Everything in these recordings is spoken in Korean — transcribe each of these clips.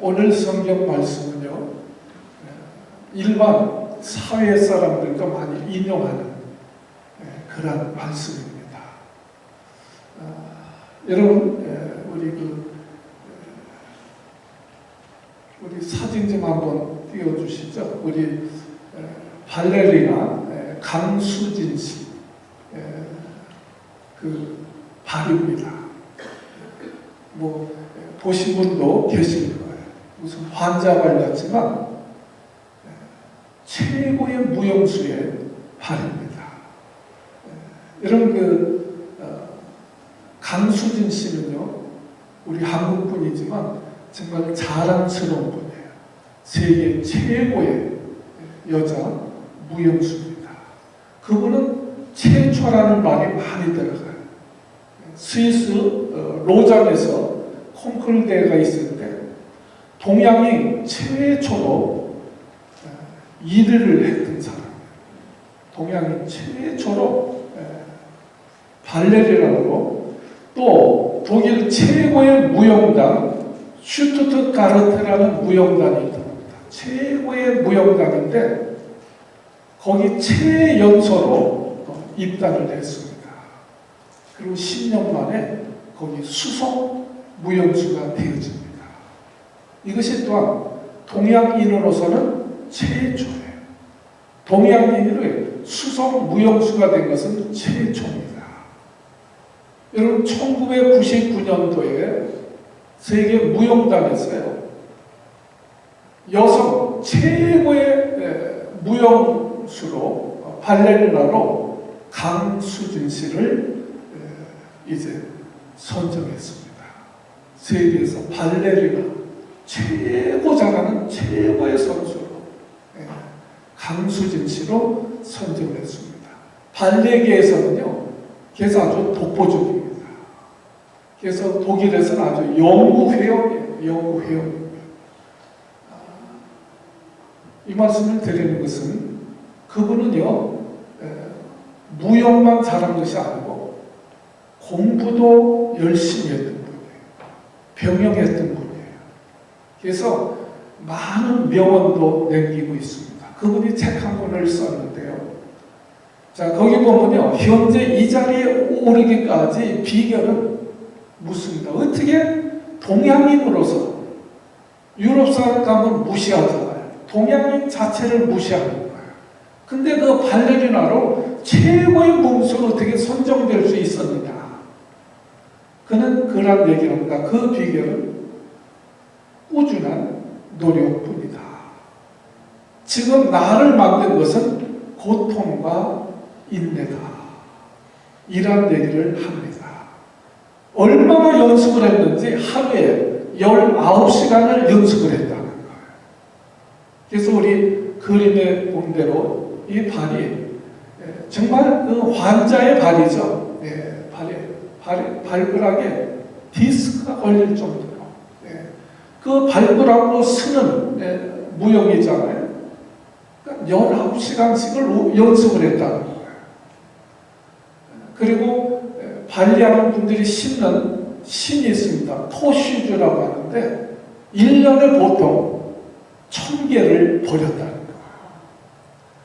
오늘 성경 말씀은요, 일반 사회 사람들도 많이 인용하는 그런 말씀입니다. 여러분, 우리 사진 좀 한번 띄워주시죠. 우리 발레리나 강수진 씨 그 발입니다. 뭐 보신 분도 계실 거예요. 무슨 환자 발렸지만 최고의 무용수의 발입니다. 이런 강수진 씨는요, 우리 한국 분이지만 정말 자랑스러운 분이에요. 세계 최고의 여자 무용수입니다. 그분은 최초라는 말이 많이 들어가요. 스위스 로잔에서 콩쿠르 대회가 있을 때 동양인 최초로 1위를 했던 사람이에요. 동양인 최초로 발레리나로, 또 독일 최고의 무용단 슈투트가르트라는 무용단이 있답니다. 최고의 무용단인데 거기 최연소로 입단을 했습니다. 그리고 10년 만에 거기 수석 무용수가 되어집니다. 이것이 또한 동양인으로서는 최초예요. 동양인으로 수석 무용수가 된 것은 최초입니다. 여러분, 1999년도에 세계 무용단에서요, 여성 최고의 무용수로, 발레리나로 강수진 씨를 이제 선정했습니다. 세계에서 발레리나 최고 잘하는 최고의 선수로 강수진 씨로 선정했습니다. 발레계에서는요, 그래서 아주 독보적입니다. 그래서 독일에서는 아주 연구회원이에요. 연구회원입니다. 이 말씀을 드리는 것은 그분은요, 무용만 잘한 것이 아니고 공부도 열심히 했던 분이에요. 병영했던 분이에요. 그래서 많은 명언도 남기고 있습니다. 그분이 책 한 권을 썼는데요. 자, 거기 보면요, 현재 이 자리에 오르기까지 비결은 묻습니다. 어떻게 동양인으로서 유럽 사람 가면 무시하잖아요. 동양인 자체를 무시하는 거예요. 근데 그 발레리나로 최고의 몸수로 어떻게 선정될 수 있었느냐. 그는 그런 얘기를 합니다. 그 비결은 꾸준한 노력뿐이다. 지금 나를 만든 것은 고통과 인내다. 이런 얘기를 합니다. 얼마나 연습을 했는지 하루에 19시간을 연습을 했다는 거예요. 그래서 우리 그림에 본 대로 이 발이 정말 그 환자의 발이죠. 발가락에 디스크가 걸릴 정도로 그 발가락으로 쓰는 무용이잖아요. 그러니까 19시간씩을 연습을 했다는 거예요. 그리고 발리하는 분들이 신는 신이 있습니다. 토슈즈라고 하는데 1년에 보통 1000개를 버렸다는 거예요.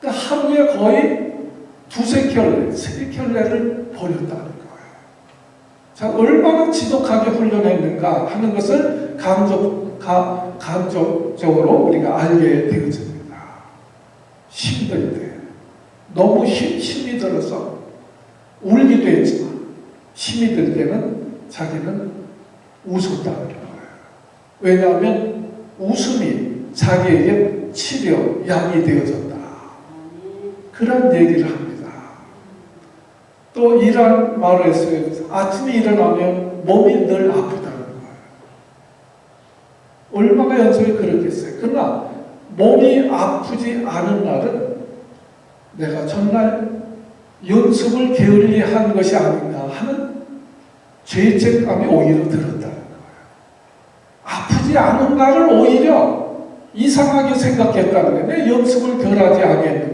그러니까 하루에 거의 2-3켤레, 3켤레를 버렸다는 거예요. 자, 얼마나 지독하게 훈련했는가 하는 것을 감정적으로 우리가 알게 되어집니다. 힘들 때, 너무 힘이 들어서 울기도 했지만 힘이 들 때는 자기는 웃었다는 거예요. 왜냐하면 웃음이 자기에게 치료, 약이 되어졌다. 그런 얘기를 합니다. 또 이런 말을 했어요. 아침에 일어나면 몸이 늘 아프다는 거예요. 얼마나 연습이 그렇겠어요. 그러나 몸이 아프지 않은 날은 내가 전날 연습을 게을리한 것이 아닌가 하는 죄책감이 오히려 들었다는 거예요. 아프지 않은 날을 오히려 이상하게 생각했다는 거예요. 내 연습을 덜 하지 않겠는가.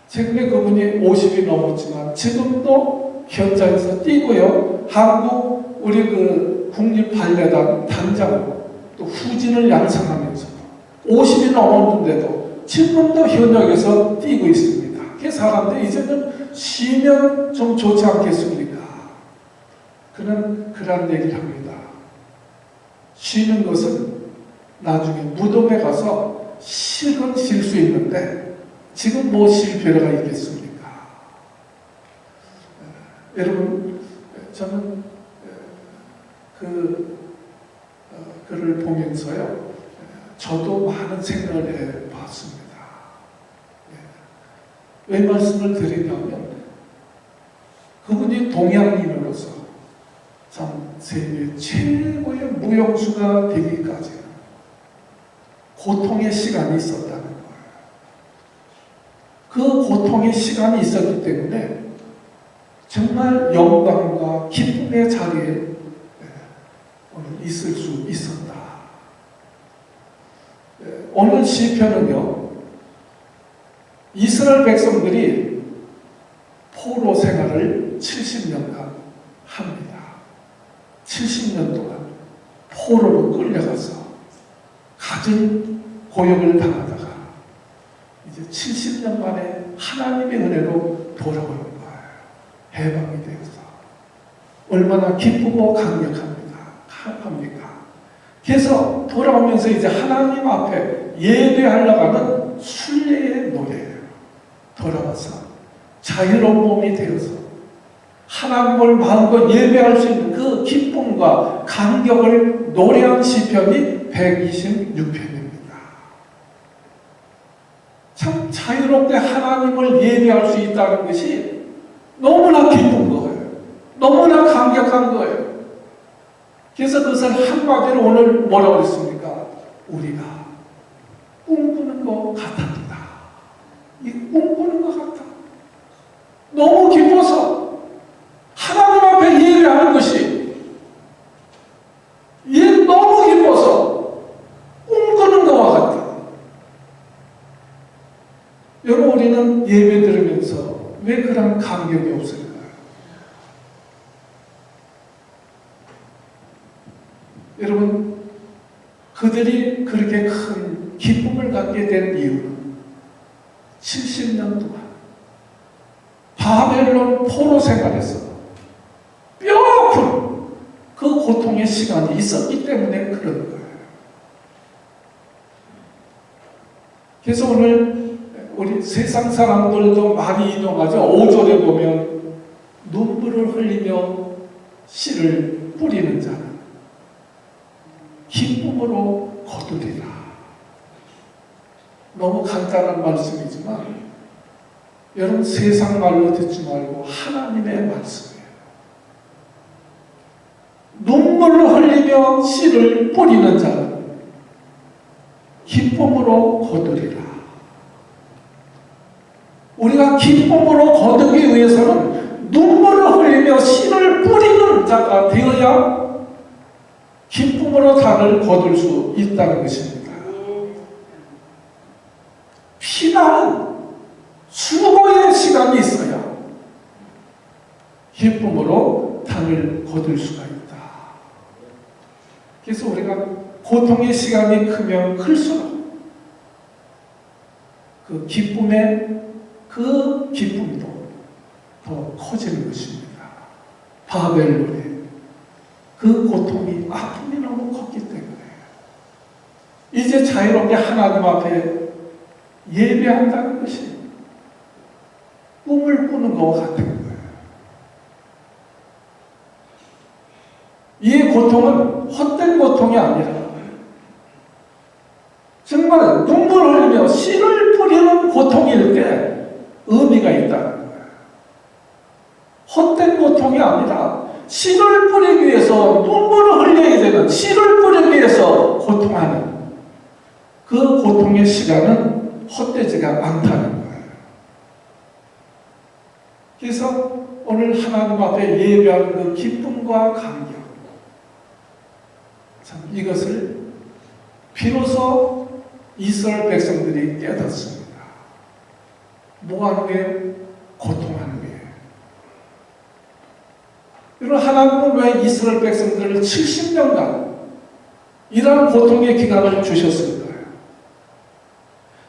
최근에 그분이 50이 넘었지만 지금도 현장에서 뛰고요. 한국 우리 국립발레단 단장으로 또 후진을 양성하면서도 50이 넘었는데도 지금도 현역에서 뛰고 있습니다. 그 사람들 이제는 쉬면 좀 좋지 않겠습니까? 그는 그런 얘기를 합니다. 쉬는 것은 나중에 무덤에 가서 실은 쉴 수 있는데 지금 뭐 쉴 필요가 있겠습니까? 여러분, 저는 그를 보면서요, 저도 많은 생각을 해봤습니다. 왜 말씀을 드리냐면, 그분이 동양인으로서 참 세계 최고의 무용수가 되기까지 고통의 시간이 있었다는 거예요. 그 고통의 시간이 있었기 때문에 정말 영광과 기쁨의 자리에 있을 수 있었다. 오늘 시편은요, 이스라엘 백성들이 포로 생활을 70년간 합니다. 70년 동안 포로로 끌려가서 갖은 고역을 당하다가 이제 70년 만에 하나님의 은혜로 돌아오는 거예요. 해방이 되어서 얼마나 기쁘고 합니까? 그래서 돌아오면서 이제 하나님 앞에 예배하려고 하는 순례의 노래예요. 돌아와서 자유로운 몸이 되어서 하나님을 마음껏 예배할 수 있는 그 기쁨과 감격을 노래한 시편이 126편입니다. 참 자유롭게 하나님을 예배할 수 있다는 것이 너무나 기쁜 거예요. 너무나 감격한 거예요. 그래서 그것을 한마디로 오늘 뭐라고 했습니까? 우리가 꿈꾸는 것 같았다. 이 꿈꾸는 것 같다. 너무 기뻐서 하나님 앞에 예배하는 것이 너무 기뻐서 꿈꾸는 것과 같다. 여러분, 우리는 예배 들으면서 왜 그런 감격이 없을까요? 여러분, 그들이 그렇게 큰 기쁨을 갖게 된 이유는 70년 동안 바벨론 포로 생활에서 뼈아픈 그 고통의 시간이 있었기 때문에 그런 거예요. 그래서 오늘 우리 세상 사람들도 많이 이동하죠. 5절에 보면 눈물을 흘리며 씨를 뿌리는 자는 기쁨으로 거두리라. 너무 간단한 말씀이지만 여러분, 세상 말로 듣지 말고 하나님의 말씀이에요. 눈물을 흘리며 씨를 뿌리는 자는 기쁨으로 거두리라. 우리가 기쁨으로 거두기 위해서는 눈물을 흘리며 씨를 뿌리는 자가 되어야 기쁨으로 단을 거둘 수 있다는 것입니다. 피나는 수고의 시간이 있어야 기쁨으로 단을 거둘 수가 있다. 그래서 우리가 고통의 시간이 크면 클수록 그 기쁨의 그 기쁨도 더 커지는 것입니다. 바벨론의 그 고통이, 아픔이 너무 컸기 때문에 이제 자유롭게 하나님 앞에 예배한다는 것이 꿈을 꾸는 것과 같은 거예요. 이 고통은 헛된 고통이 아니라 정말 눈물을 흘리며 씨를 뿌리는 고통일 때 의미가 있다는 거예요. 헛된 고통이 아니라 씨를 뿌리기 위해서 눈물을 흘려야 되는, 씨를 뿌리기 위해서 고통하는 그 고통의 시간은 헛되지가 않다는 거예요. 그래서 오늘 하나님 앞에 예배하는 그 기쁨과 감격, 참 이것을 비로소 이스라엘 백성들이 깨닫습니다. 뭐하는 게 고통하는 거예요. 여러분, 하나님은 왜 이스라엘 백성들을 70년간 이러한 고통의 기간을 주셨을까요?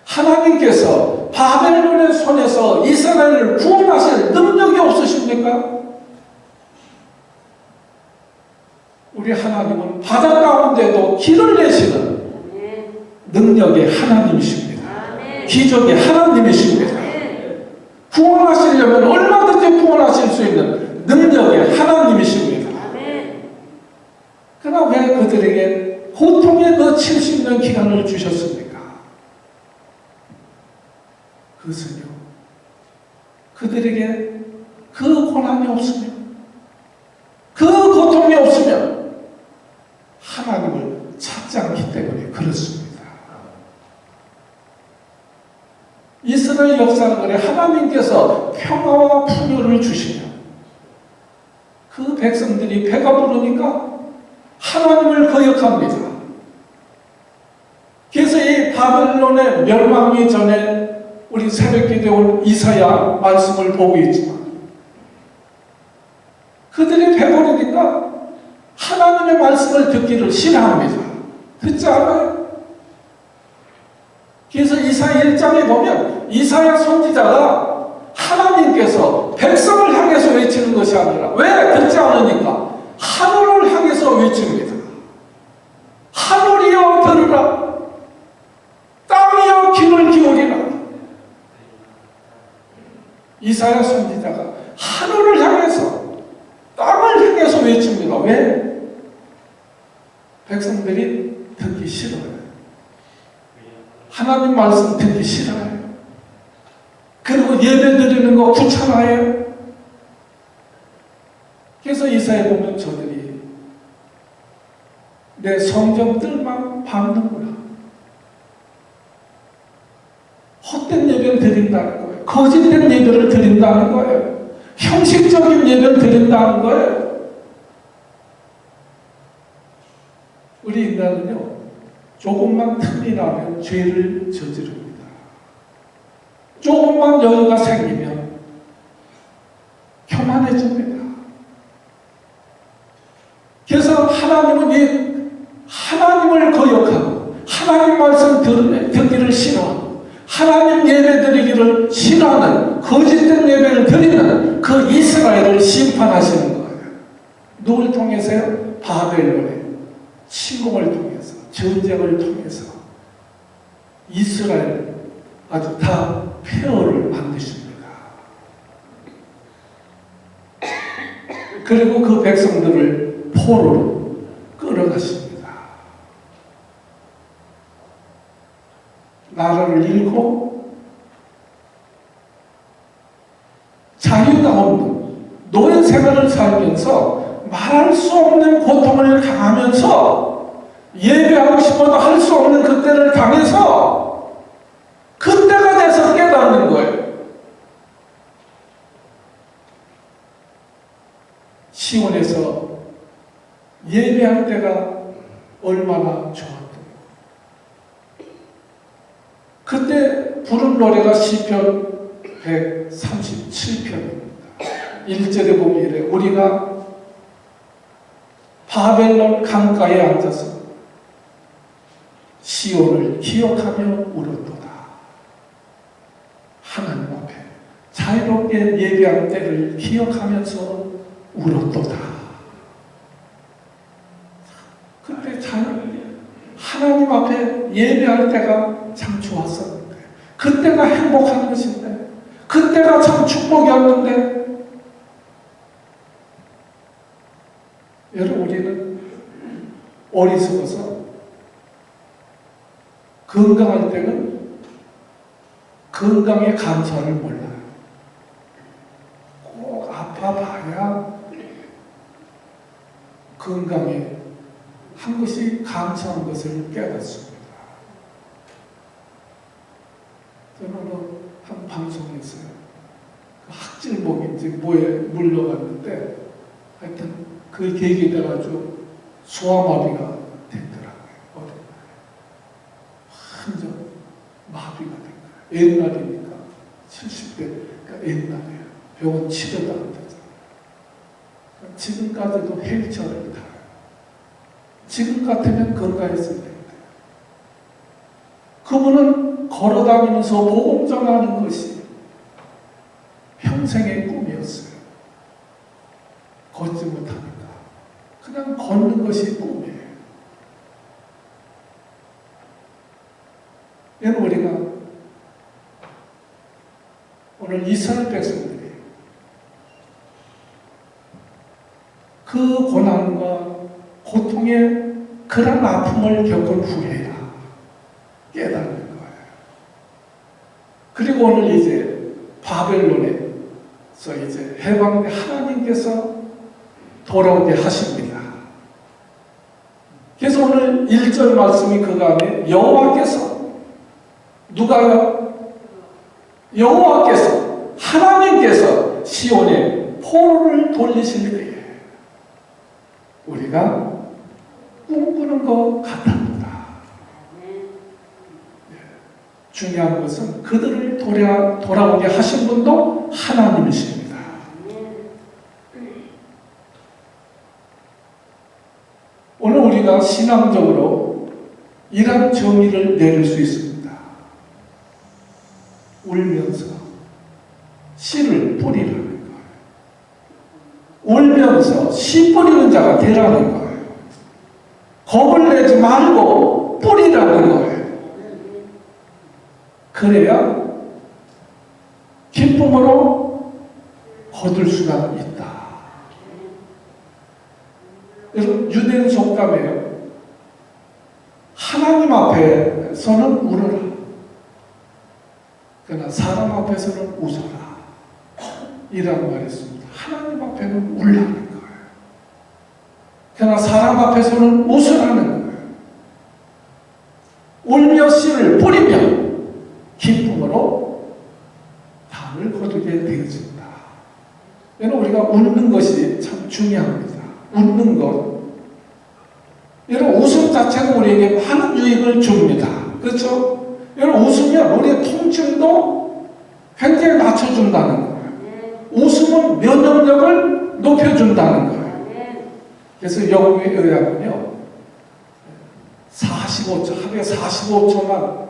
하나님께서 바벨론의 손에서 이스라엘을 구원하실 능력이 없으십니까? 우리 하나님은 바다 가운데도 길을 내시는 능력의 하나님이십니다. 기적의 하나님이십니다. 구원하시려면 얼마든지 구원하실 수 있는 능력의 하나님이십니다. 그러나 왜 그들에게 고통의 그 70년 기간을 주셨습니까? 그것은요, 그들에게 그 고난이 없으면, 그 고통이 없으면 하나님을 찾지 않기 때문에 그렇습니다. 이스라엘 역사를 하나님께서 평화와 풍요를 주시며 그 백성들이 배가 부르니까 하나님을 거역합니다. 그래서 이 바벨론의 멸망이 전에 우리 새벽기도에 온 이사야 말씀을 보고 있지만 그들이 배부르니까 하나님의 말씀을 듣기를 싫어합니다. 듣지 않아요. 그래서 이사야 1장에 보면 이사야 선지자가 하나님께서 백성을 향해서 외치는 것이 아니라 왜 듣지 않으니까 하늘을 향해서 외칩니다. 하늘이여 들으라, 땅이여 귀를 기울이라. 이사야 선지자가 하늘을 향해서 땅을 향해서 외칩니다. 왜? 백성들이 듣기 싫어요. 하나님 말씀 듣기 싫어요. 그리고 예배 드리는 거 귀찮아요. 그래서 이사야 보면 저들이 내 성전 뜰만 밟는구나. 헛된 예배를 드린다는 거예요. 거짓된 예배를 드린다는 거예요. 형식적인 예배를 드린다는 거예요. 우리 인간은요, 조금만 틈이 나면 죄를 저지릅니다. 조금만 여유가 생기면 교만해집니다. 그래서 하나님은 이 하나님을 거역하고 하나님 말씀 듣기를 싫어하고 하나님 예배 드리기를 싫어하는 거짓된 예배를 드리는 그 이스라엘을 심판하시는 거예요. 누굴 통해서요? 바벨론의 침공을 통해서, 전쟁을 통해서 이스라엘 아주 다 폐허를 만드십니다. 그리고 그 백성들을 포로로 끌어가십니다. 나라를 잃고 자유가 없는 노예 생활을 살면서 말할 수 없는 고통을 당하면서 예배하고 싶어도 할 수 없는 그때를 당해서 그때가 돼서 깨닫는 거예요. 시온에서 예배할 때가 얼마나 좋았던 거예요. 그때 부른 노래가 시편 137편입니다. 1절에 보면 이래, 우리가 바벨론 강가에 앉아서 시온을 기억하며 울었도다. 하나님 앞에 자유롭게 예배할 때를 기억하면서 울었도다. 그때 하나님 앞에 예배할 때가 참 좋았었는데, 그때가 행복한 것인데, 그때가 참 축복이었는데, 여러분, 우리는 어리석어서 건강할 때는 건강의 감사를 몰라요. 꼭 아파봐야 건강에 한 것이 감사한 것을 깨닫습니다. 저는 한 방송에서 학질복인지 뭐에 물려갔는데 하여튼 그 계기에 돼가지고 소아마비가 됐더라고요. 완전 마비가 된 거예요. 옛날이니까 70대, 그러니까 옛날이에요. 병원 치료도 안 되잖아요. 지금까지도 휠체어를 타요. 지금 같으면 건강했을 텐데. 그분은 걸어다니면서 복음 전하는 것이 평생의 꿈이었어요. 걷지 못하니까 그냥 걷는 것이 꿈이에요. 여러분, 우리가 오늘 이스라엘 백성들이 그 고난과 고통의 그런 아픔을 겪은 후에야 깨닫는 거예요. 그리고 오늘 이제 바벨론에서 이제 해방된 하나님께서 돌아오게 하십니다. 그래서 오늘 1절 말씀이 그 다음에 여호와께서, 누가요? 여호와께서, 하나님께서 시온에 포로를 돌리실 때에 우리가 꿈꾸는 것 같답니다. 중요한 것은 그들을 돌아오게 하신 분도 하나님이십니다. 오늘 우리가 신앙적으로 이런 정의를 내릴 수 있습니다. 울면서 씨를 뿌리라는 거예요. 울면서 씨 뿌리는 자가 되라는 거예요. 겁을 내지 말고 뿌리라는 거예요. 그래야 기쁨으로 거둘 수가 있다. 여러분, 유대인 속담이에요. 하나님 앞에서는 울어라. 그러나 사람 앞에서는 웃어라. 이라는 말이 있습니다. 하나님 앞에는 울라는 거예요. 그러나 사람 앞에서는 웃으라는 거예요. 울며 씨를 뿌리며 기쁨으로 담을 거두게 되어진다. 여러분, 우리가 웃는 것이 참 중요합니다. 웃는 것. 여러분, 웃음 자체가 우리에게 많은 유익을 줍니다. 그렇죠? 여러분, 웃으면 우리의 통증도 굉장히 낮춰준다는 거예요. 웃음은 면역력을 높여준다는 거예요. 그래서 영국에 의하면요, 45초, 하루에 45초만 막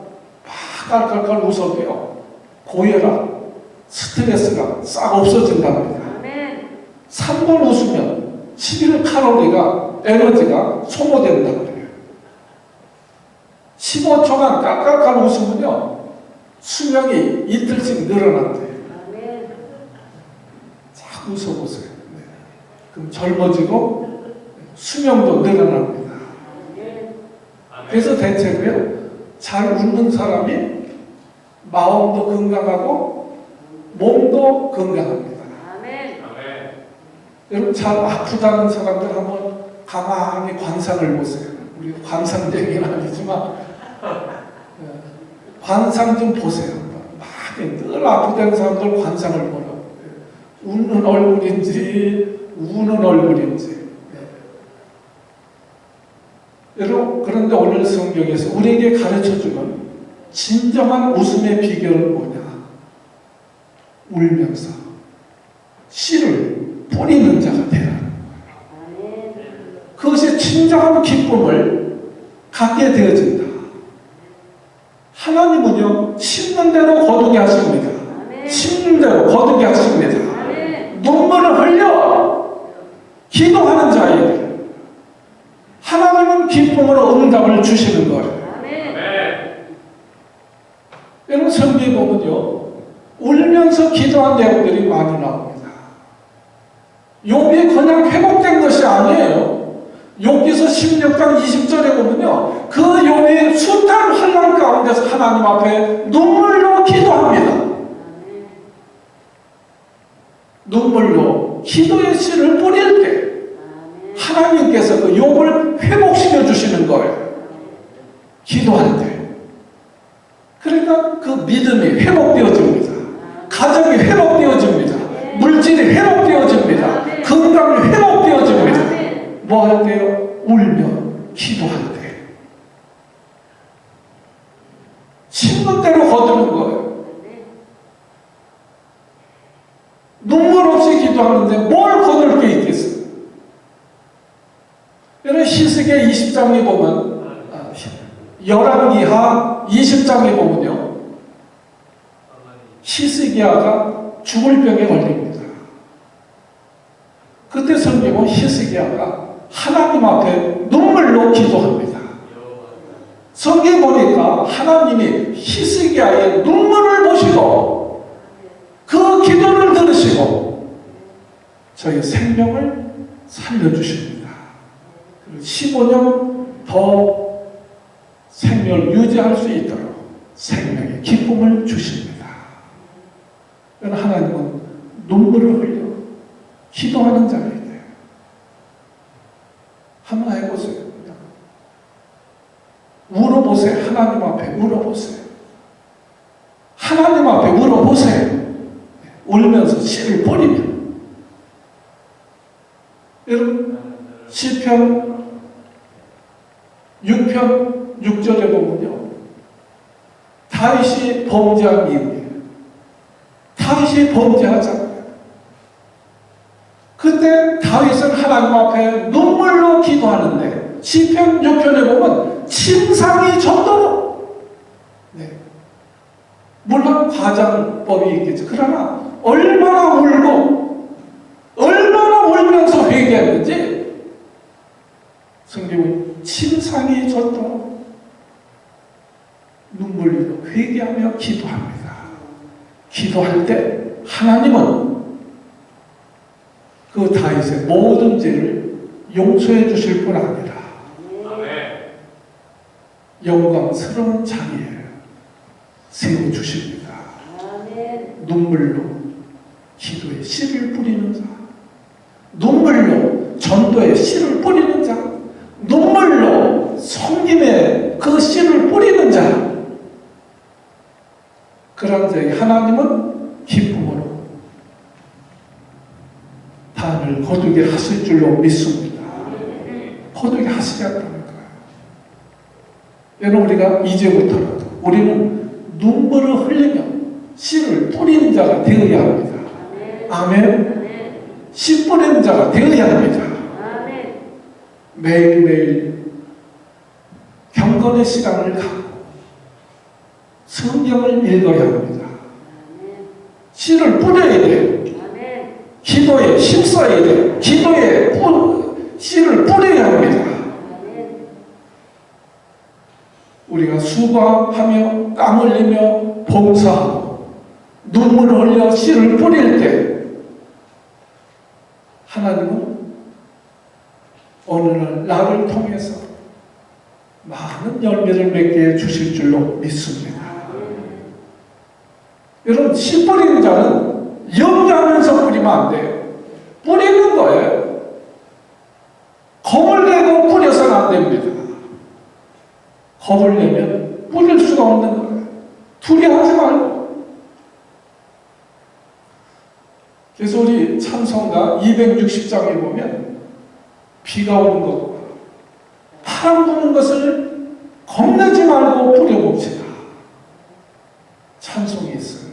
깔깔깔 웃어도요, 고혈압, 스트레스가 싹 없어진답니다. 3번 웃으면 11칼로리가, 에너지가 소모된다고 그래요. 15초간 깔깔깔 웃으면요, 수명이 이틀씩 늘어난대요. 쫙 웃어보세요. 네. 그럼 젊어지고 수명도 늘어납니다. 그래서 대체로요, 잘 웃는 사람이 마음도 건강하고 몸도 건강합니다. 여러분, 잘 아프다는 사람들 한번 가만히 관상을 보세요. 우리 관상쟁이는 아니지만 관상 좀 보세요. 막 늘 아프다는 사람들 관상을 보라고. 웃는 얼굴인지 우는 얼굴인지. 여러분, 그런데 오늘 성경에서 우리에게 가르쳐주는 진정한 웃음의 비결은 뭐냐? 울면서 씨를 뿌리는 자가 되라는 거예요. 그것이 진정한 기쁨을 갖게 되어진다. 하나님은요, 심는 대로 거두게 하십니다. 심는 대로 거두게 하십니다. 눈물을 흘려 기도하는 자에게 하나님은 기쁨으로 응답을 주시는 거예요. 여러분, 성경에 보면요, 울면서 기도한 내용들이 많이 나옵니다. 욥이 그냥 회복된 것이 아니에요. 욥기서 16장 20절에 보면요, 그 욥이 숱한 환난 가운데서 하나님 앞에 눈물로 기도합니다. 눈물로 기도의 씨를 뿌릴 때 하나님께서 그 욥을 회복시켜 주시는 거예요. 기도할 때. 그러니까 그 믿음이 회복되어집니다. 가정이 회복되어집니다. 물질이 회복되어집니다. 건강이 회복되어집니다. 뭐 할 때요? 울며 기도할 때. 심는 대로 거두는 거예요. 눈물 없이 기도하는데 뭘 거둘 게 있겠어요? 히스기야 20장에 보면 열왕기하 20장에 보면요, 히스기야가 죽을 병에 걸립니다. 그때 성경은 히스기야가 하나님 앞에 눈물로 기도합니다. 성경에 보니까 하나님이 히스기야의 눈물을 보시고 그 기도를 들으시고 저의 생명을 살려주십니다. 15년 더 생명을 유지할 수 있도록 생명의 기쁨을 주십니다. 하나님은 눈물을 흘려 기도하는 자가 있대요. 한번 해보세요. 울어보세요. 하나님 앞에 울어보세요. 하나님 앞에 울어보세요. 울면서 씨를 뿌리면. 여러분, 시편 6편 6절에 보면요, 다윗이 범죄한 이유예요. 다윗이 범죄하잖아요. 그때 다윗은 하나님 앞에 눈물로 기도하는데 시편 6편에 보면 침상이 젖도록, 물론 과장법이 있겠죠. 그러나 얼마나 울고 얼마나 울면서 회개했는지 성경은 침상이 젖도록 눈물로 회개하며 기도합니다. 기도할 때 하나님은 그 다윗의 모든 죄를 용서해 주실 뿐 아니라 영광스러운 자리에 세워주십니다. 눈물로 기도에 씨를 뿌리는 자, 눈물로 전도에 씨를 뿌리는 자, 눈물로 섬김에 그 씨를 뿌리는 자, 그런 자에게 하나님은 기쁨으로 단을 거두게 하실 줄로 믿습니다. 거두게 하시겠다는 거예요. 여러분, 우리가 이제부터라도 우리는 눈물을 흘리며 씨를 뿌리는 자가 되어야 합니다. 아멘. 씨 뿌리는 자가 되어야 합니다. 매일매일 경건의 시간을 갖고 성경을 읽어야 합니다. 씨를 뿌려야 돼요. 기도에 힘써야 돼요. 기도에 씨를 뿌려야 합니다. 우리가 수고하며 땀 흘리며 봉사하고 눈물을 흘려 씨를 뿌릴 때 하나님은 어느 날 나를 통해서 많은 열매를 맺게 해주실 줄로 믿습니다. 여러분, 씨 뿌리는 자는 염려하면서 뿌리면 안 돼요. 뿌리는 거예요. 겁을 내고 뿌려서는 안 됩니다. 겁을 내면 뿌릴 수가 없는 거예요. 두려워하지 말고. 그래서 우리 찬송가 260장에 보면 비가 오는 것, 바람 부는 것을 겁내지 말고 뿌려봅시다. 찬송이 있어요.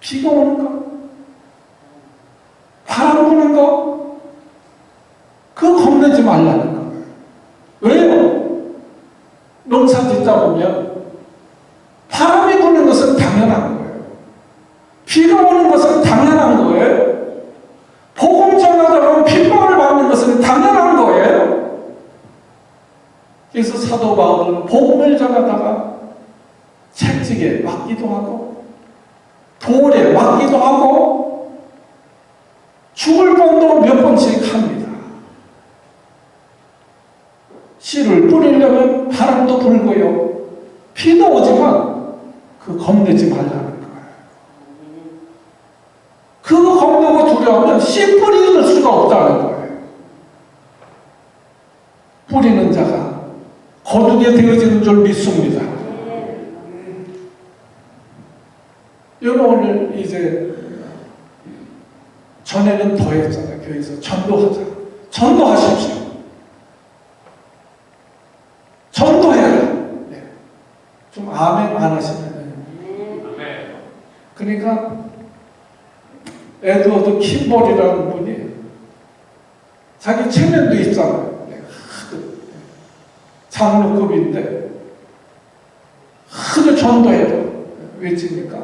비가 오는 것, 바람 부는 것, 그거 겁내지 말라는 거예요. 왜요? 농사 짓다 보면 바람이 부는 것은 당연한 거예요. 비가 오는 것은 당연한 거예요. 복음 전하다 보면 핍박을 받는 것은 당연한 거예요. 그래서 사도 바울은 복음을 전하다가 채찍에 맞기도 하고 돌에 맞기도 하고 죽을 뻔도 몇 번씩 합니다. 씨를 뿌리려면 바람도 불고요, 비도 오지만 그 겁내지 말라는 거예요. 그거 겁내고 두려워하면 씨 뿌리는 수가 없다는 거예요. 뿌리는 자가 거두게 되어지는 줄 믿습니다. 여러분, 오늘 이제 전에는 더 했잖아요. 교회에서 전도하자. 전도하십시오. 전도해라. 좀 아멘 안 하시면. 그러니까 에드워드 킴볼이라는 분이 자기 체면도 있잖아요. 장로급인데 하도 전도해도 왜 찝니까?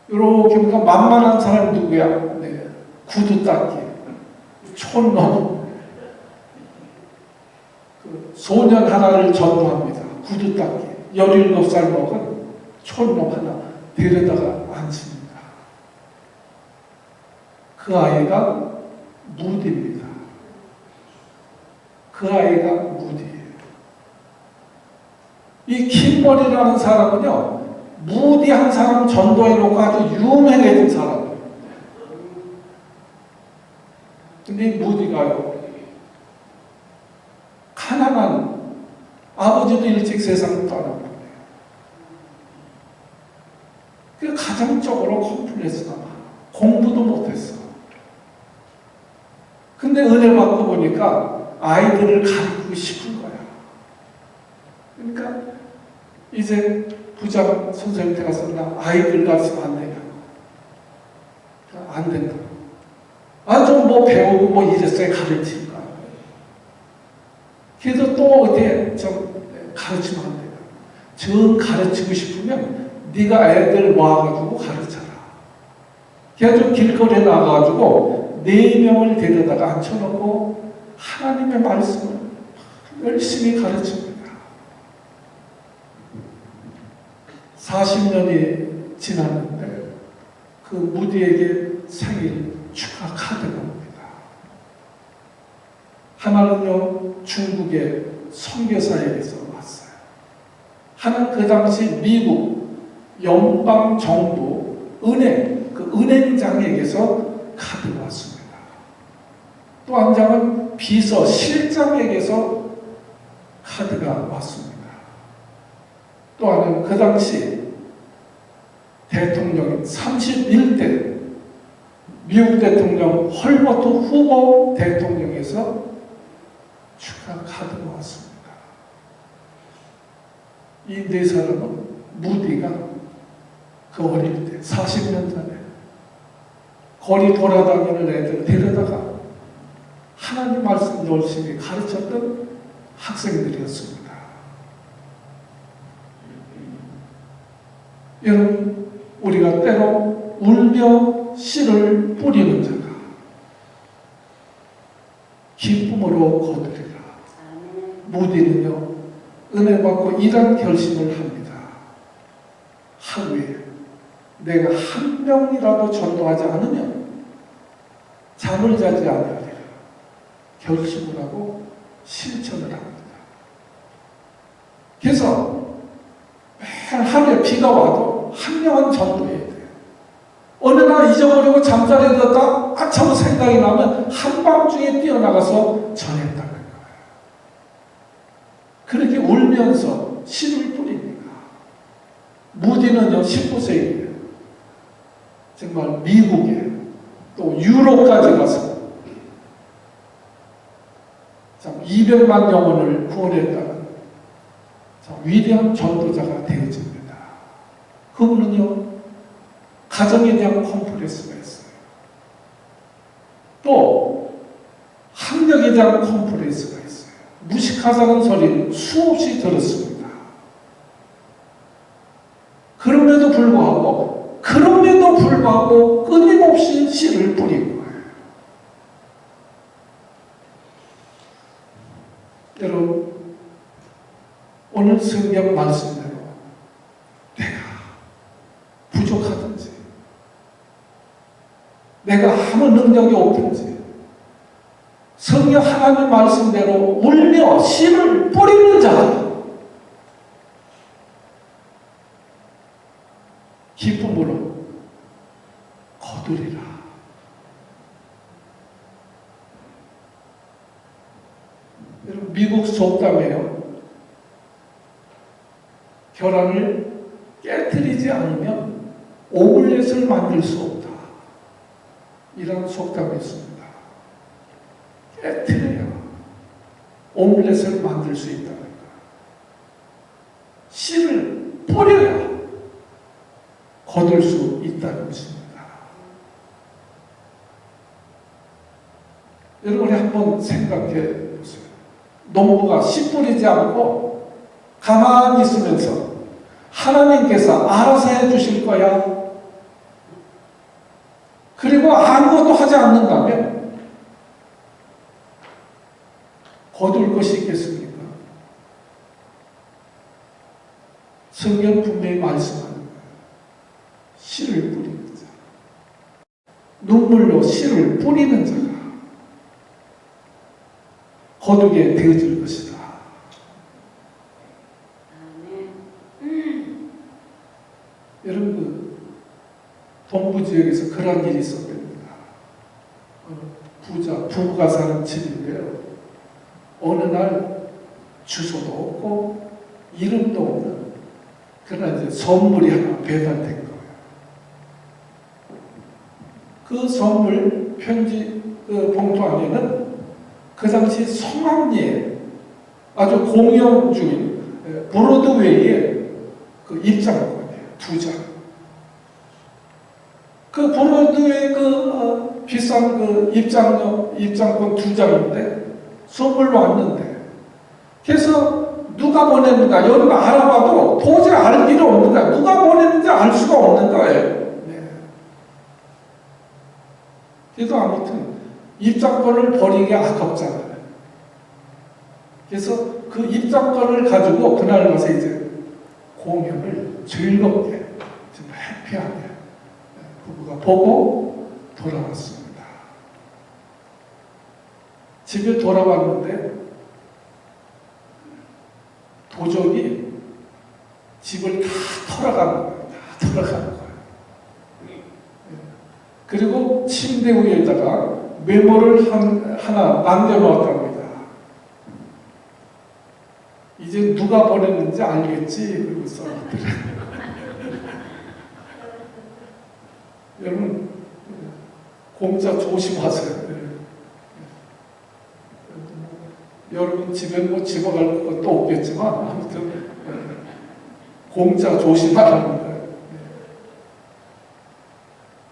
이렇게 보니까 만만한 사람 누구야? 네. 구두 닦기, 촌놈. 그 소년 하나를 전도합니다. 구두 닦기. 17살 먹은 촌놈 하나 데려다가 앉힙니다. 그 아이가 무디입니다. 그 아이가 무디예요. 이 킴벌이라는 사람은요, 무디한 사람 전도해놓고 아주 유명해진 사람이에요. 근데 이 무디가요, 가난한 아버지도 일찍 세상을 떠나버려요. 그 가정적으로 컴플렉스가 많아. 공부도 못했어. 근데 은혜 받고 보니까 아이들을 가르치고 싶은 거야. 그러니까 이제 부장 선생님한테 가서 나 아이들 가르치면 안 되냐고. 안 된다. 아, 좀 뭐 배우고 뭐 이랬어야 가르칠까. 그래도 또 어디에 좀 가르치면 안 돼요. 정 가르치고 싶으면 네가 애들 모아가지고 가르쳐라. 그래가지고 길거리에 나가가지고 4명을 데려다가 앉혀놓고 하나님의 말씀을 열심히 가르칩니다. 40년이 지났는데 그 무디에게 생일 축하 카드가 옵니다. 하나는요, 중국의 선교사에게서 왔어요. 하나는 그 당시 미국 연방정부 은행, 그 은행장에게서 카드가 왔습니다. 또 한 장은 비서실장에게서 카드가 왔습니다. 또 하나는 그 당시 대통령인 31대 미국 대통령 헐버트 후보 대통령에서 축하 카드가 왔습니다. 이 네 사람은 무디가 그 어릴 때 40년 전에 거리 돌아다니는 애들 데려다가 하나님 말씀 열심히 가르쳤던 학생들이었습니다. 여러분, 우리가 때로 울며 씨를 뿌리는 자가 기쁨으로 거두리라. 무디는요, 은혜 받고 이런 결심을 합니다. 하루에 내가 한 명이라도 전도하지 않으면 잠을 자지 않으리라. 결심을 하고 실천을 합니다. 그래서 매일 하루에 비가 와도 한 명은 전도해야 돼요. 어느 날 잊어버리고 잠자리에 들었다 아차고 생각이 나면 한밤중에 뛰어나가서 전했다는 거예요. 그렇게 울면서 씨를 뿌립니다. 무디는요, 19세기에 정말 미국에 또 유럽까지 가서 200만 영혼을 구원했다는 위대한 전도자가 되어집니다. 그분은요, 가정에 대한 컴플렉스가 있어요. 또 학력에 대한 컴플렉스가 있어요. 무식하다는 소리를 수없이 들었습니다. 그럼에도 불구하고 끊임없이 씨를 뿌린 거예요. 여러분, 오늘 성경 말씀대로 내가 부족하든지 내가 아무 능력이 없든지 성경 하나님 말씀대로 울며 씨를 뿌리는 자 기쁨으로 거두리라. 여러분, 미국 속담에요, 계란을 깨트리지 않으면 오믈렛을 만들 수 없다, 이런 속담이 있습니다. 깨트려야 오믈렛을 만들 수 있다는 거예요. 씨를 뿌려야 거둘 수 있다는 것입니다. 여러분이 한번 생각해 보세요. 농부가 씨 뿌리지 않고 가만히 있으면서 하나님께서 알아서 해주실 거야. 그리고 아무것도 하지 않는다면 거둘 것이 있겠습니까? 성경 분명히 말씀하는 거예요. 씨를 뿌리는 자. 눈물로 씨를 뿌리는 자가 거두게 되어질 것이다. 여러분, 동부 지역에서 그런 일이 있었답니다. 부부가 사는 집인데요. 어느 날 주소도 없고 이름도 없는 그러나 이제 선물이 하나 배달된 거예요. 그 선물 편지 그 봉투 안에는 그 당시 성황리에 아주 공연 중인 브로드웨이의 그 입장권이에요. 2장. 그 브로드웨이 비싼 그 입장권 2장인데 선물로 왔는데 그래서 누가 보냈는가 여러분 알아봐도 도저히 알 길이 없는 거야. 누가 보냈는지 알 수가 없는 거예요. 네. 그래도 아무튼 입장권을 버리기 아깝잖아요. 그래서 그 입장권을 가지고 그날 가서 이제 공연을 즐겁게 좀 해피하게 부부가 보고 돌아왔습니다. 집에 돌아왔는데 도적이 집을 다 털어가는 거예요. 다 털어가는 거예요. 그리고 침대 위에다가 메모를 하나 남겨놓았답니다. 이제 누가 보냈는지 알겠지? 그리고 써놨더래요. 여러분, 공짜 조심하세요. 여러분 집에 뭐 집어갈 것도 없겠지만 아무튼 공짜 조심하라는 거예요.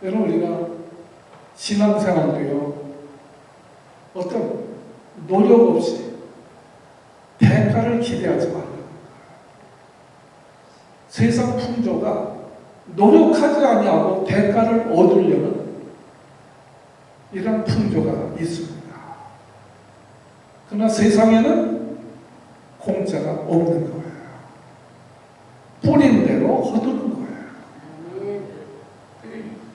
여러분 우리가 신앙생활도요 어떤 노력 없이 대가를 기대하지 말아요. 세상 풍조가 노력하지 아니하고 대가를 얻으려는 이런 풍조가 있습니다. 그러나 세상에는 공짜가 없는 거예요. 뿌린 대로 거두는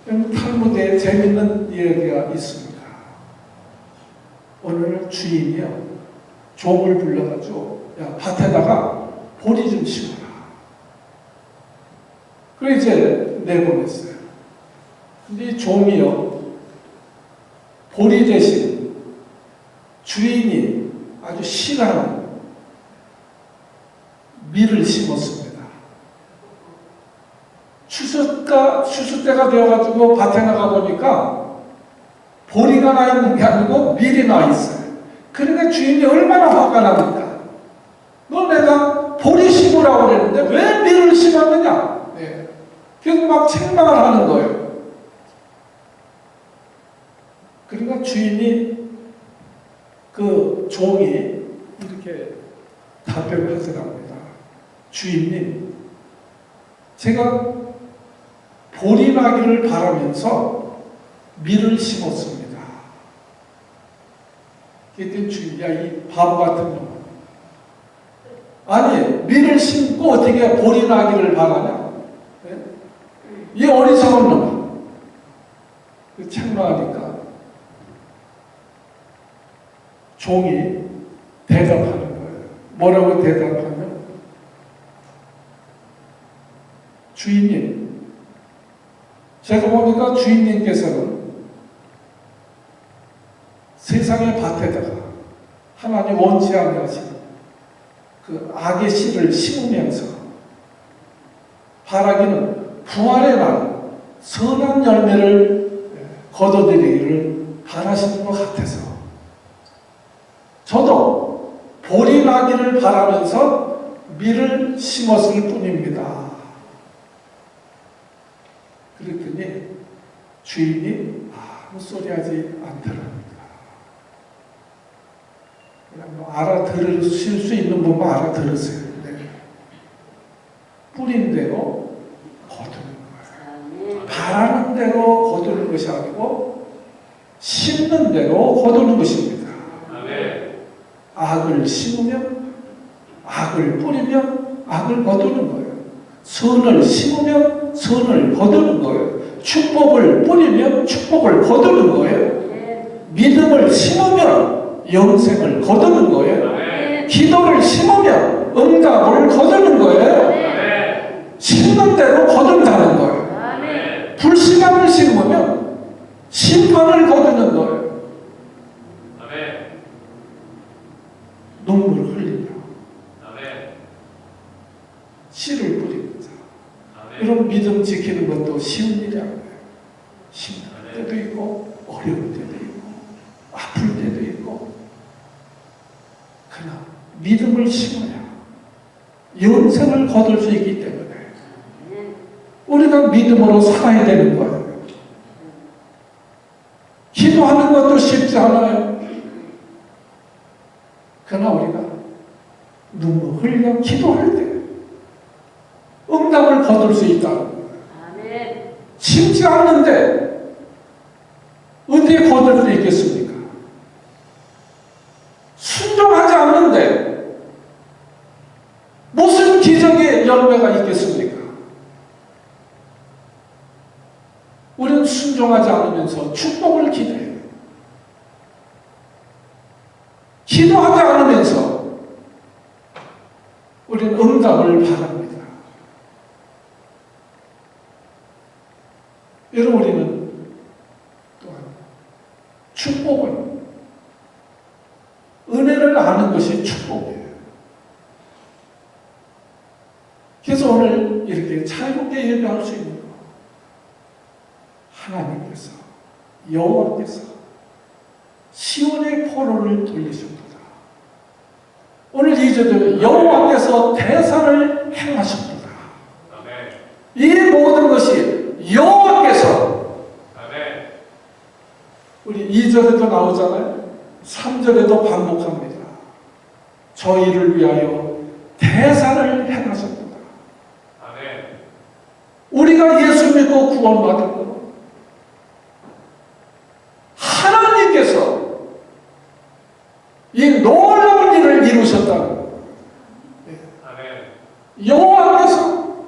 거예요. 탈무드에 재밌는 이야기가 있습니다. 어느 날 주인이요 종을 불러가지고 야 밭에다가 보리 좀 심어라. 그래 이제 내보냈어요. 근데 이 종이요 보리 대신 주인이 아주 싫어하는 밀을 심었습니다. 추수 때가 되어가지고 밭에 나가 보니까 보리가 나 있는 게 아니고 밀이 나 있어요. 그러니까 주인이 얼마나 화가 납니까? 너 내가 보리 심으라고 그랬는데 왜 밀을 심었느냐? 네. 그래서 막 책망을 하는 거예요. 그러니까 주인이 그 종이 이렇게 답변을 하더랍니다. 주인님, 제가 보리 나기를 바라면서 밀을 심었습니다. 그랬더니 주인이 야, 이 바보 같은 놈. 아니, 밀을 심고 어떻게 보리 나기를 바라냐? 네? 이 어리석은 놈. 그 책망하니까 종이 대답하는 거예요. 뭐라고 대답하면 주인님, 제가 보니까 주인님께서는 세상의 밭에다가 하나님 원치 아니하신 그 악의 씨를 심으면서 바라기는 부활의 날 선한 열매를 거둬들이기를 바라시는 것 같아서 저도 보리 나기를 바라면서 밀을 심었을 뿐입니다. 그랬더니 주인이 아무 소리 하지 않더랍니다. 그냥 뭐 알아들으실 수 있는 분만 알아들으세요. 네. 뿌린 대로 거두는 거예요. 바라는 대로 거두는 것이 아니고 심는 대로 거두는 것입니다. 악을 심으면 악을 뿌리면 악을 거두는 거예요. 선을 심으면 선을 거두는 거예요. 축복을 뿌리면 축복을 거두는 거예요. 믿음을 심으면 영생을 거두는 거예요. 기도를 심으면 응답을 거두는 거예요. 심는 대로 거둔다는 거예요. 불신앙을 심으면 심판을 거두는 거예요. 눈물을 흘리며 씨를 뿌립니다. 이런 믿음 지키는 것도 쉬운 일이 아니에요. 힘들 때도 있고 어려울 때도 있고 아플 때도 있고, 그러나 믿음을 심어야 영생을 거둘 수 있기 때문에 우리가 믿음으로 살아야 되는 거예요. 기도하는 것도 쉽지 않아요. 그러나 우리가 눈물 흘려 기도할 때 응답을 거둘 수 있다는 거예요. 쉽지 않는데 어떻게 거둘 수 있겠습니까? 순종하지 않는데 무슨 기적의 열매가 있겠습니까? 우리는 순종하지 않으면서 축복을 기대해요. 기도하지 않으면서 우리는 응답을 바랍니다. 여러분, 우리는 또한 축복은 은혜를 아는 것이 축복이에요. 그래서 오늘 이렇게 자유롭게 예배할 수 있는 거, 하나님께서, 여호와께서 시온의 포로를 돌리셨도다. 오늘 2절에 여호와께서 대사를 행하셨도다. 이 모든 것이 여호와께서, 우리 2절에도 나오잖아요. 3절에도 반복합니다. 저희를 위하여 대사를 행하셨도다. 우리가 예수 믿고 구원받은 것, 하나님께서 이 놀라운 일을 이루셨다는 것. 여호와께서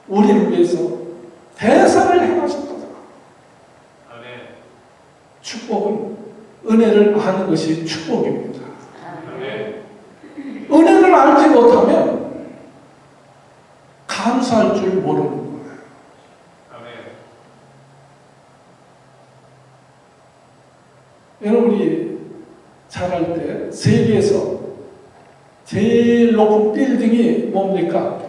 우리를 위해서 대사를 행하셨도다. 축복은 은혜를 아는 것이 축복입니다. 은혜를 알지 못하면 감사할 줄 모르는 거예요. 여러분이 자랄 때 세계에서 제일 높은 빌딩이 뭡니까?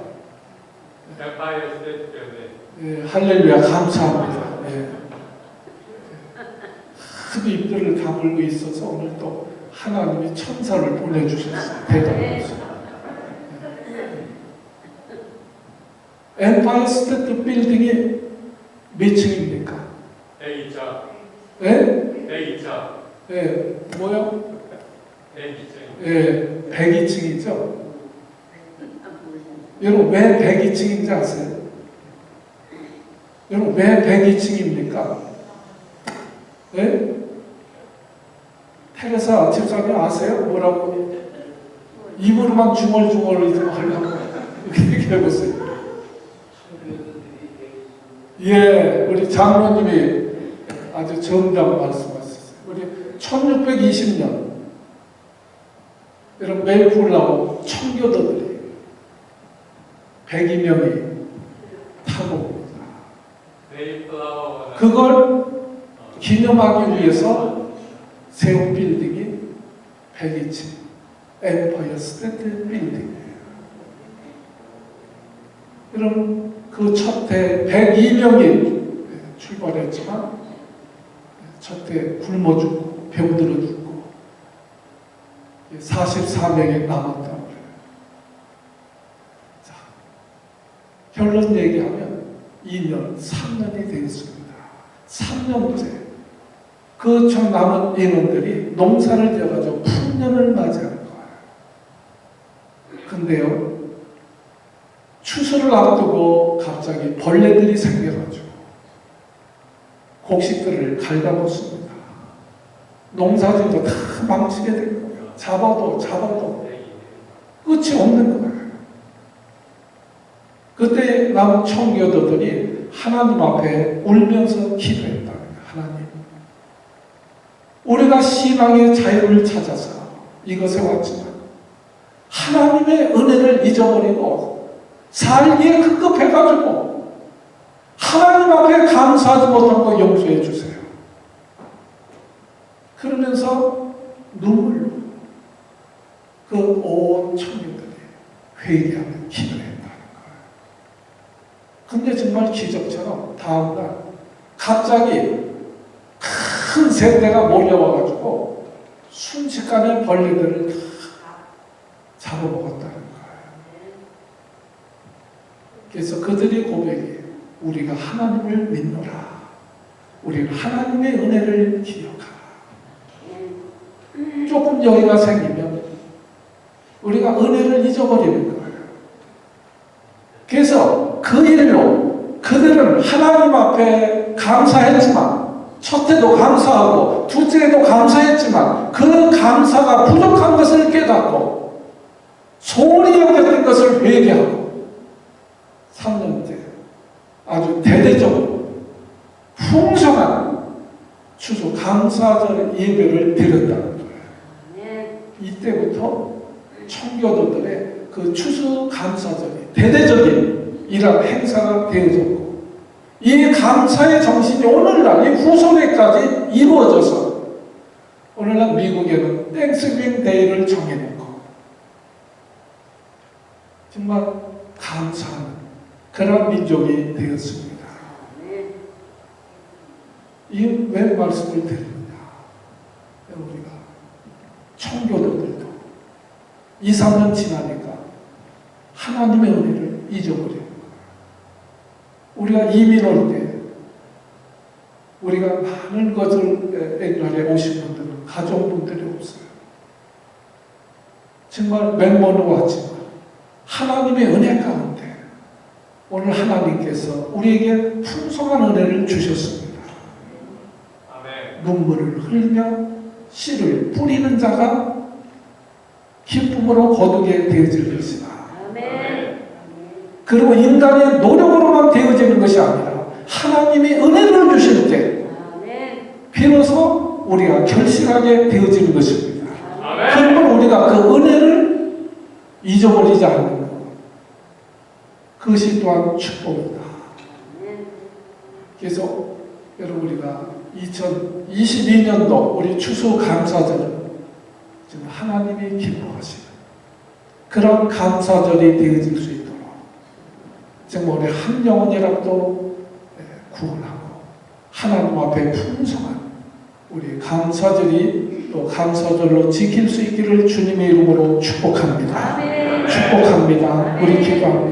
예, 할렐루야, 감사합니다. 예. 큰 입들을 다물고 있어서 오늘 또 하나님이 천사를 보내주셨어요. 대단하셨어요. 엠파이어 스테이트 빌딩이 몇 층입니까? 102층. 예? 102층. 예, 뭐요? 102층. 예, 102층이죠. 여러분 왜 102층인지 아세요? 여러분 왜 102층입니까? 예? 테레사 집사님 아세요? 뭐라고? 입으로만 중얼중얼 좀 하려고 이렇게 해보세요. 예, 우리 장로님이 아주 정답 말씀하셨어요. 우리 1620년 이런 메이플라워 청교도들이 102명이 타고 옵니다. 그걸 기념하기 위해서 세운 빌딩이 102층 엠파이어 스테이트 빌딩이에요. 여러분 그 첫 해 102명이 출발했지만 첫 해 굶어 죽고 병들어 죽고 44명이 남았다고 그래요. 자, 결론 얘기하면 2년, 3년이 되겠습니다. 3년째 그 참 남은 인원들이 농사를 지어가지고 풍년을 맞이하는 거예요. 근데요, 추수를 앞두고 갑자기 벌레들이 생겨가지고 곡식들을 갉아먹습니다. 농사진도 다 망치게 된 거예요. 잡아도 끝이 없는 거예요. 그때 남은 청교도들이 하나님 앞에 울면서 기도했다. 하나님, 우리가 신앙의 자유를 찾아서 이것에 왔지만 하나님의 은혜를 잊어버리고 살기에 급급해가지고 하나님 앞에 감사하지 못한 거 용서해 주세요. 그러면서 눈물로 그 온 청년들이 회개하며 기도했다는 거예요. 근데 정말 기적처럼 다음날 갑자기 큰 세대가 몰려와가지고 순식간에 벌레들을 다 잡아먹었다는 거예요. 그래서 그들의 고백이 우리가 하나님을 믿노라. 우리는 하나님의 은혜를 기억하라. 조금 여유가 생기면 우리가 은혜를 잊어버리는 거예요. 그래서 그 일로 그들은 하나님 앞에 감사했지만 첫째도 감사하고 둘째도 감사했지만 그 감사가 부족한 것을 깨닫고 소홀히 여겼던 것을 회개하고 3년째 아주 대대적으로 풍성한 추수 감사절 예배를 드렸다는 거예요. 이때부터 청교도들의 그 추수 감사절이 대대적인 이런 행사가 되어졌고 이 감사의 정신이 오늘날 이 후손에까지 이루어져서 오늘날 미국에는 땡스기빙 데이를 정해놓고 정말 감사하는 그런 민족이 되었습니다. 이 왜 말씀을 드립니다. 우리가 청교도들도 2, 3년 지나니까 하나님의 은혜를 잊어버리는 거예요. 우리가 이민 올 때 우리가 많은 것을 옛날에 오신 분들은 가족분들이 없어요. 정말 맹모로 왔지만 하나님의 은혜 가운데 오늘 하나님께서 우리에게 풍성한 은혜를 주셨습니다. 아멘. 눈물을 흘리며 씨를 뿌리는 자가 기쁨으로 거두게 되어질 것이다. 아멘. 그리고 인간의 노력으로만 되어지는 것이 아니라 하나님이 은혜를 주실 때 비로소 우리가 결실하게 되어지는 것입니다. 그러면 우리가 그 은혜를 잊어버리지 않는 것, 그것이 또한 축복이다. 그래서 여러분 우리가 2022년도 우리 추수 감사절은 지금 하나님이 기뻐하시는 그런 감사절이 되어질 수 있도록 정말 우리 한 영혼이라도 구원하고 하나님 앞에 풍성한 우리 감사절이 또 감사절로 지킬 수 있기를 주님의 이름으로 축복합니다. 축복합니다. 우리 기도합니다.